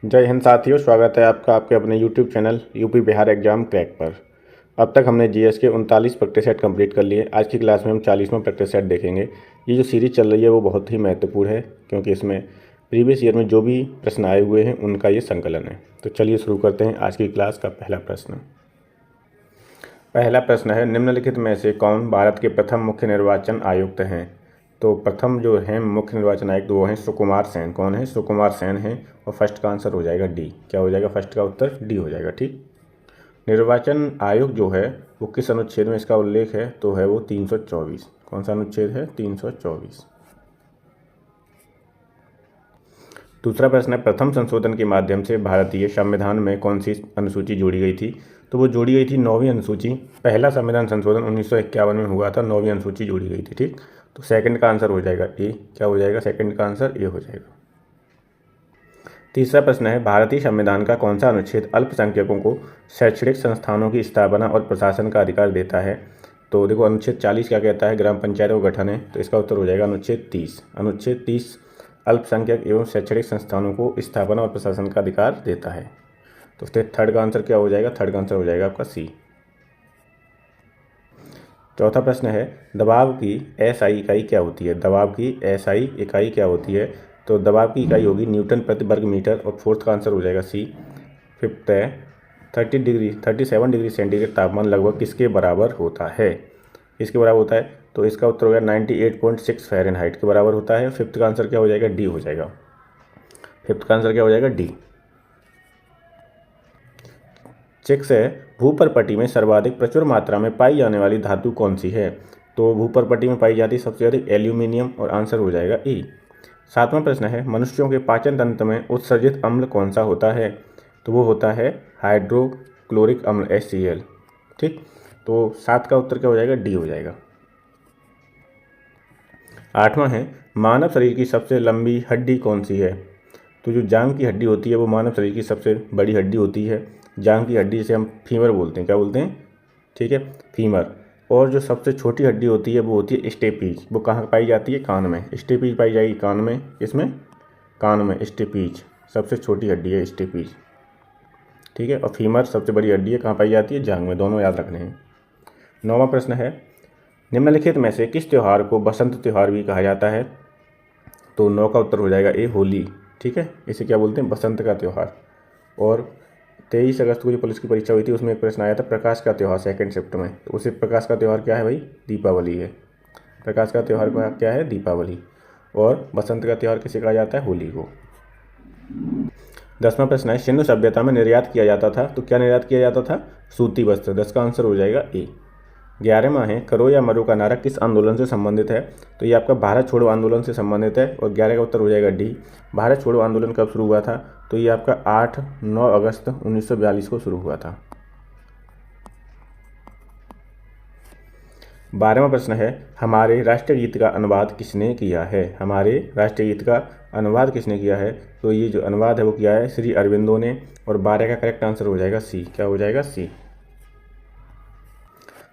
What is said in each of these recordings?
जय हिंद साथियों, स्वागत है आपका आपके अपने YouTube channel UP Bihar exam crack पर। अब तक हमने जीएस के 39 प्रैक्टिस सेट कंप्लीट कर लिए। आज की क्लास में हम 40वां प्रैक्टिस सेट देखेंगे। ये जो सीरीज़ चल रही है वो बहुत ही महत्वपूर्ण है, क्योंकि इसमें प्रीवियस ईयर में जो भी प्रश्न आए हुए हैं उनका ये संकलन है। तो चलिए शुरू करते हैं आज की क्लास का पहला प्रश्न। पहला प्रश्न है, निम्नलिखित में से कौन भारत के प्रथम मुख्य निर्वाचन आयुक्त हैं? तो प्रथम जो है मुख्य निर्वाचन आयुक्त वो हैं सुकुमार सेन। कौन है? सुकुमार सेन हैं। और फर्स्ट का आंसर हो जाएगा डी। क्या हो जाएगा? फर्स्ट का उत्तर डी हो जाएगा। ठीक। निर्वाचन आयोग जो है वो किस अनुच्छेद में इसका उल्लेख है? तो है वो 324। कौन सा अनुच्छेद है? 324। दूसरा प्रश्न है, प्रथम संशोधन के माध्यम से भारतीय संविधान में कौन सी अनुसूची जोड़ी गई थी? तो वो जोड़ी गई थी 9वीं अनुसूची। पहला संविधान संशोधन 1951 में हुआ था, 9वीं अनुसूची जोड़ी गई थी। ठीक। तो सेकंड का आंसर हो जाएगा ए। क्या हो जाएगा? सेकंड का आंसर ए हो जाएगा। तीसरा प्रश्न है, भारतीय संविधान का कौन सा अनुच्छेद अल्पसंख्यकों को शैक्षणिक संस्थानों की स्थापना और प्रशासन का अधिकार देता है? तो देखो, अनुच्छेद 40 क्या कहता है? ग्राम पंचायतों का गठन है। तो इसका उत्तर हो जाएगा अनुच्छेद 30। अनुच्छेद 30 अल्पसंख्यक एवं शैक्षणिक संस्थानों को स्थापना और प्रशासन का अधिकार देता है। तो उसके थर्ड का आंसर क्या हो जाएगा? थर्ड का आंसर हो जाएगा आपका सी। चौथा प्रश्न है, दबाव की एसआई इकाई क्या होती है? दबाव की एसआई इकाई क्या होती है? तो दबाव की इकाई होगी न्यूटन प्रति वर्ग मीटर। और फोर्थ का आंसर हो जाएगा सी। फिफ्थ है, 37 डिग्री सेंटीग्रेड तापमान लगभग किसके बराबर होता है? इसके बराबर होता है। तो इसका उत्तर हो गया 98.6 फ़ारेनहाइट के बराबर होता है। फिफ्थ का आंसर क्या हो जाएगा? डी हो जाएगा। फिफ्थ का आंसर क्या हो जाएगा? डी। सिक्स है, भूपर्पटी में सर्वाधिक प्रचुर मात्रा में पाई जाने वाली धातु कौन सी है? तो भूपर्पटी में पाई जाती सबसे अधिक एल्यूमिनियम। और आंसर हो जाएगा ई। सातवां प्रश्न है, मनुष्यों के पाचन तंत्र में उत्सर्जित अम्ल कौन सा होता है? तो वो होता है हाइड्रोक्लोरिक अम्ल HCl। ठीक। तो 7 का उत्तर क्या हो जाएगा? डी हो जाएगा। आठवां है, मानव शरीर की सबसे लंबी हड्डी कौन सी है? तो जो जांघ की हड्डी होती है वो मानव शरीर की सबसे बड़ी हड्डी होती है। जांघ की हड्डी जिसे हम फीमर बोलते हैं। क्या बोलते हैं? ठीक है, फीमर। और जो सबसे छोटी हड्डी होती है वो होती है स्टेपीज। वो कहाँ पाई जाती है? कान में। स्टेपीज पाई जाएगी कान में। इसमें कान में स्टेपीज सबसे छोटी हड्डी है, स्टेपीज। ठीक है। और फीमर सबसे बड़ी हड्डी है, कहाँ पाई जाती है? जांघ में। दोनों याद रखने हैं। 9वां प्रश्न है, निम्नलिखित में से किस त्यौहार को बसंत त्यौहार भी कहा जाता है? तो 9 का उत्तर हो जाएगा ए, होली। ठीक है, इसे क्या बोलते हैं? बसंत का त्यौहार। और 23 अगस्त को जो पुलिस की परीक्षा हुई थी उसमें एक प्रश्न आया था, प्रकाश का त्यौहार सेकंड शिफ्ट में। तो उसे प्रकाश का त्यौहार क्या है भाई? दीपावली है। प्रकाश का त्यौहार क्या है? दीपावली। और बसंत का त्यौहार किसे कहा जाता है? होली को। 10वां प्रश्न है, सिंधु सभ्यता में निर्यात किया जाता था। तो क्या निर्यात किया जाता था? सूती वस्त्र। 10 का आंसर हो जाएगा ए। 11वां है, करो या मरो का नारा किस आंदोलन से संबंधित है? तो ये आपका भारत छोड़ो आंदोलन से संबंधित है। और 11 का उत्तर हो जाएगा डी। भारत छोड़ो आंदोलन कब शुरू हुआ था? तो ये आपका 8-9 अगस्त 1942 को शुरू हुआ था। 12वां प्रश्न है, हमारे राष्ट्रीय गीत का अनुवाद किसने किया है? हमारे राष्ट्रीय गीत का अनुवाद किसने किया है? तो ये जो अनुवाद है वो किया है श्री अरविंदो ने। और 12 का करेक्ट आंसर हो जाएगा सी। क्या हो जाएगा? सी।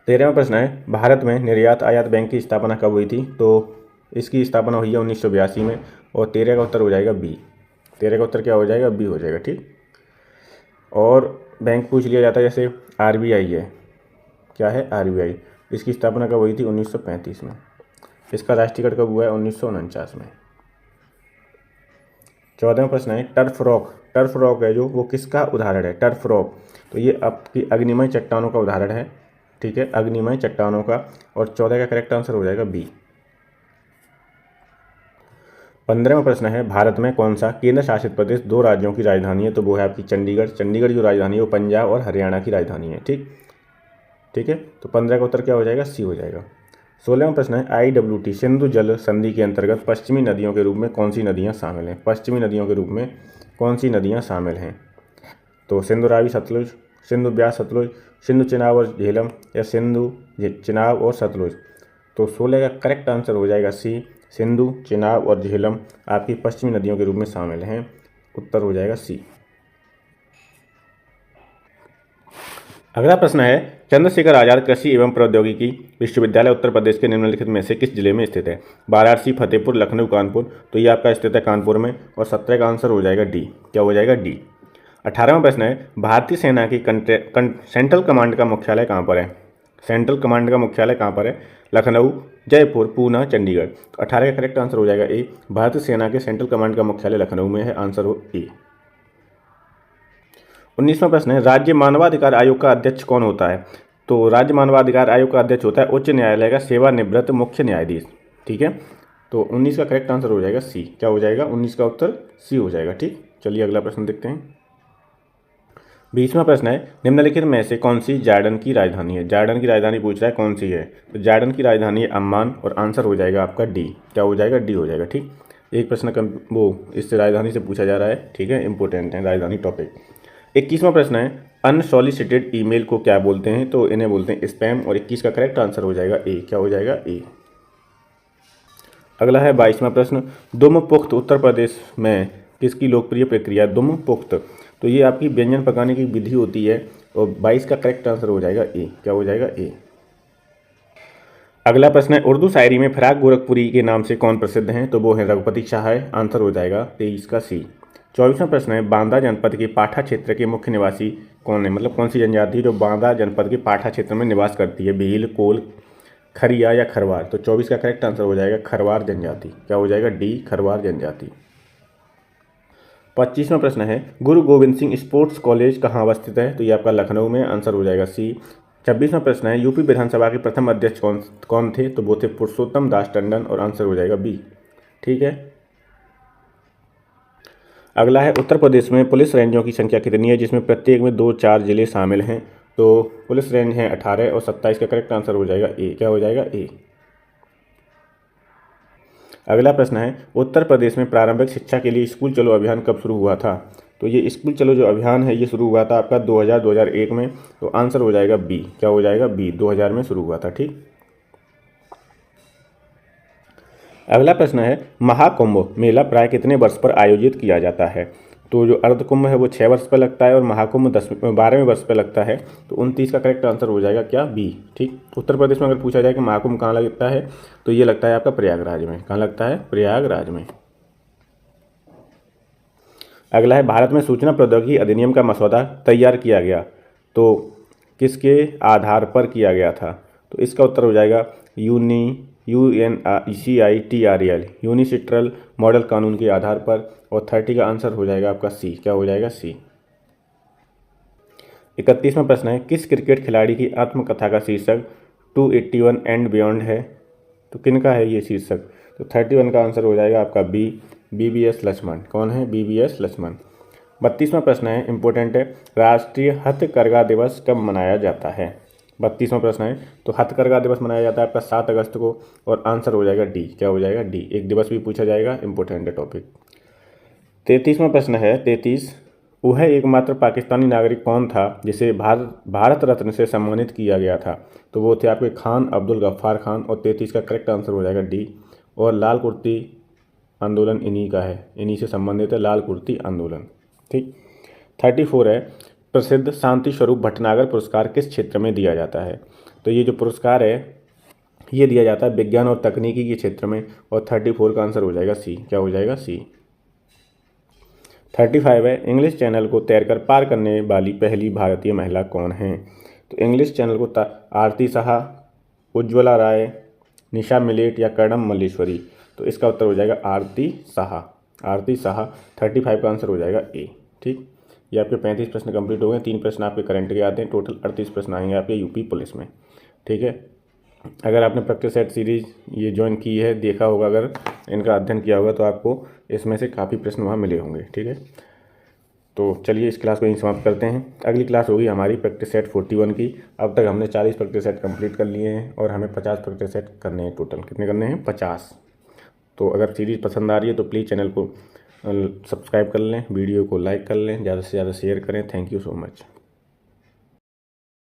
13वां प्रश्न है, भारत में निर्यात आयात बैंक की स्थापना कब हुई थी? तो इसकी स्थापना हुई है 1982 में। और 13 का उत्तर हो जाएगा बी। 13 का उत्तर क्या हो जाएगा? बी हो जाएगा। ठीक। और बैंक पूछ लिया जाता है, जैसे RBI है। क्या है? RBI। इसकी स्थापना कब हुई थी? 1935 में। इसका राष्ट्रीयकरण कब हुआ है? 1949 में। 14वां प्रश्न है, टर्फ रॉक। टर्फ रॉक है जो, वो किसका उदाहरण है? Turf rock. तो ये आपकी अग्निमय चट्टानों का उदाहरण है। ठीक है, अग्निमय चट्टानों का। और 14 का करेक्ट आंसर हो जाएगा बी। 15वां प्रश्न है, भारत में कौन सा केंद्र शासित प्रदेश 2 राज्यों की राजधानी है? तो वो है आपकी चंडीगढ़। चंडीगढ़ जो राजधानी है वो पंजाब और हरियाणा की राजधानी है। ठीक है। तो 15 का उत्तर क्या हो जाएगा? सी हो जाएगा। 16वां प्रश्न है, IWT सिंधु जल संधि के अंतर्गत पश्चिमी नदियों के रूप में कौन सी नदियाँ शामिल हैं? पश्चिमी नदियों के रूप में कौन सी नदियाँ शामिल हैं? तो सिंधु रावी सतलुज, सिंधु ब्यास सतलुज, सिंधु चिनाब और झेलम, या सिंधु चिनाब और सतलुज। तो 16 का करेक्ट आंसर हो जाएगा सी। सिंधु, चिनाब और झेलम आपकी पश्चिमी नदियों के रूप में शामिल हैं। उत्तर हो जाएगा सी। अगला प्रश्न है, चंद्रशेखर आज़ाद कृषि एवं प्रौद्योगिकी विश्वविद्यालय उत्तर प्रदेश के निम्नलिखित में से किस जिले में स्थित है? वाराणसी, फतेहपुर, लखनऊ, कानपुर। तो ये आपका स्थित है कानपुर में, और 17 का आंसर हो जाएगा डी। क्या हो जाएगा? डी। 18वां प्रश्न है, भारतीय सेना की सेंट्रल कमांड का मुख्यालय कहाँ पर है? सेंट्रल कमांड का मुख्यालय कहाँ पर है? लखनऊ, जयपुर, पूना, चंडीगढ़। 18 का करेक्ट आंसर हो जाएगा ए। भारतीय सेना के सेंट्रल कमांड का मुख्यालय लखनऊ में है। आंसर हो ए। 19वां प्रश्न है, राज्य मानवाधिकार आयोग का अध्यक्ष कौन होता है? तो राज्य मानवाधिकार आयोग का अध्यक्ष होता है उच्च न्यायालय का सेवानिवृत्त मुख्य न्यायाधीश। ठीक है, तो 19 का करेक्ट आंसर हो जाएगा सी। क्या हो जाएगा? 19 का उत्तर सी हो जाएगा। ठीक, चलिए अगला प्रश्न देखते हैं। 20वां प्रश्न है, निम्नलिखित में से कौन सी जॉर्डन की राजधानी है? जॉर्डन की राजधानी पूछ रहा है, कौन सी है? तो जॉर्डन की राजधानी है अम्मान, और आंसर हो जाएगा आपका डी। क्या हो जाएगा? डी हो जाएगा। ठीक, एक प्रश्न वो इससे राजधानी से पूछा जा रहा है। ठीक है, इंपॉर्टेंट है राजधानी टॉपिक। 21वां प्रश्न है, अनसॉलिसिटेड ईमेल को क्या बोलते हैं? तो इन्हें बोलते हैं स्पैम, और 21 का करेक्ट आंसर हो जाएगा ए। क्या हो जाएगा? ए। अगला है 22वां प्रश्न, दुम पुख्त उत्तर प्रदेश में किसकी लोकप्रिय प्रक्रिया? दुम पुख्त, तो ये आपकी व्यंजन पकाने की विधि होती है, और 22 का करेक्ट आंसर हो जाएगा ए। क्या हो जाएगा? ए। अगला प्रश्न है, उर्दू शायरी में फिराक गोरखपुरी के नाम से कौन प्रसिद्ध हैं? तो वो है रघुपति शाह है। आंसर हो जाएगा 23 का सी। 24वां प्रश्न है, बांदा जनपद के पाठा क्षेत्र के मुख्य निवासी कौन है? मतलब कौन सी जनजाति है जो बांदा जनपद के पाठा क्षेत्र में निवास करती है? भील, कोल, खरिया या खरवार। तो 24 का करेक्ट आंसर हो जाएगा खरवार जनजाति। क्या हो जाएगा? डी, खरवार जनजाति। 25वां प्रश्न है, गुरु गोविंद सिंह स्पोर्ट्स कॉलेज कहाँ अवस्थित है? तो ये आपका लखनऊ में। आंसर हो जाएगा सी। 26वां प्रश्न है, यूपी विधानसभा के प्रथम अध्यक्ष कौन थे? तो वो थे पुरुषोत्तम दास टंडन, और आंसर हो जाएगा बी। ठीक है, अगला है, उत्तर प्रदेश में पुलिस रेंजों की संख्या कितनी है जिसमें प्रत्येक में 2-4 जिले शामिल हैं? तो पुलिस रेंज हैं 18, और 27 का करेक्ट आंसर हो जाएगा ए। क्या हो जाएगा? ए। अगला प्रश्न है, उत्तर प्रदेश में प्रारंभिक शिक्षा के लिए स्कूल चलो अभियान कब शुरू हुआ था? तो ये स्कूल चलो जो अभियान है ये शुरू हुआ था आपका 2000-2001 में। तो आंसर हो जाएगा बी। क्या हो जाएगा? बी, 2000 में शुरू हुआ था। ठीक, अगला प्रश्न है, महाकुंभ मेला प्राय कितने वर्ष पर आयोजित किया जाता है? तो जो अर्धकुंभ है वो 6 वर्ष पर लगता है, और महाकुंभ 12वें वर्ष पर लगता है। तो 29 का करेक्ट आंसर हो जाएगा क्या? बी। ठीक, उत्तर प्रदेश में अगर पूछा जाए कि महाकुंभ कहाँ लगता है, तो ये लगता है आपका प्रयागराज में। कहाँ लगता है? प्रयागराज में। अगला है, भारत में सूचना प्रौद्योगिकी अधिनियम का मसौदा तैयार किया गया तो किसके आधार पर किया गया था? तो इसका उत्तर हो जाएगा UNCITRAL, यूनिसिट्रल मॉडल कानून के आधार पर, और 30 का आंसर हो जाएगा आपका सी। क्या हो जाएगा? सी। 31वां प्रश्न है, किस क्रिकेट खिलाड़ी की आत्मकथा का शीर्षक 281 एंड बियॉन्ड है? तो किनका है ये शीर्षक? तो 31 का आंसर हो जाएगा आपका बी, BBS लक्ष्मण। कौन है? BBS लक्ष्मण। 32वां प्रश्न है, इंपॉर्टेंट है, राष्ट्रीय हथकरघा दिवस कब मनाया जाता है? 32वां प्रश्न है, तो हथकरघा दिवस मनाया जाता है आपका 7 अगस्त को, और आंसर हो जाएगा डी। क्या हो जाएगा? डी। एक दिवस भी पूछा जाएगा, इंपॉर्टेंट है टॉपिक। 33वां प्रश्न है, 33, वह एकमात्र पाकिस्तानी नागरिक कौन था जिसे भारत रत्न से सम्मानित किया गया था? तो वो थे आपके खान अब्दुल गफ्फार खान, और 33 का करेक्ट आंसर हो जाएगा डी। और लाल कुर्ती आंदोलन इन्हीं का है, इन्हीं से संबंधित है लाल कुर्ती आंदोलन। ठीक, 34 है, प्रसिद्ध शांति स्वरूप भटनागर पुरस्कार किस क्षेत्र में दिया जाता है? तो ये जो पुरस्कार है ये दिया जाता है विज्ञान और तकनीकी के क्षेत्र में, और 34 का आंसर हो जाएगा सी। क्या हो जाएगा? सी। 35 है, इंग्लिश चैनल को तैरकर पार करने वाली पहली भारतीय महिला कौन है? तो इंग्लिश चैनल को आरती साहा, उज्ज्वला राय, निशा मिलेट या कर्णम मल्लेश्वरी। तो इसका उत्तर हो जाएगा आरती साहा। आरती साहा। 35 का आंसर हो जाएगा ए। ठीक, ये आपके 35 प्रश्न कंप्लीट हो गए। 3 प्रश्न आपके करंट के आते हैं, टोटल 38 प्रश्न आएंगे आपके यूपी पुलिस में। ठीक है, अगर आपने प्रैक्टिस सेट सीरीज ये ज्वाइन की है, देखा होगा, अगर इनका अध्ययन किया होगा, तो आपको इसमें से काफ़ी प्रश्न वहाँ मिले होंगे। ठीक है, तो चलिए इस क्लास को यहीं समाप्त करते हैं। अगली क्लास होगी हमारी प्रैक्टिस सेट 41 की। अब तक हमने 40 प्रैक्टिस सेट कंप्लीट कर लिए हैं, और हमें 50 प्रैक्टिस सेट करने हैं। टोटल कितने करने हैं? 50। तो अगर सीरीज़ पसंद आ रही है तो प्लीज़ चैनल को सब्सक्राइब कर लें, वीडियो को लाइक कर लें, ज़्यादा से ज़्यादा शेयर करें। Thank you so much.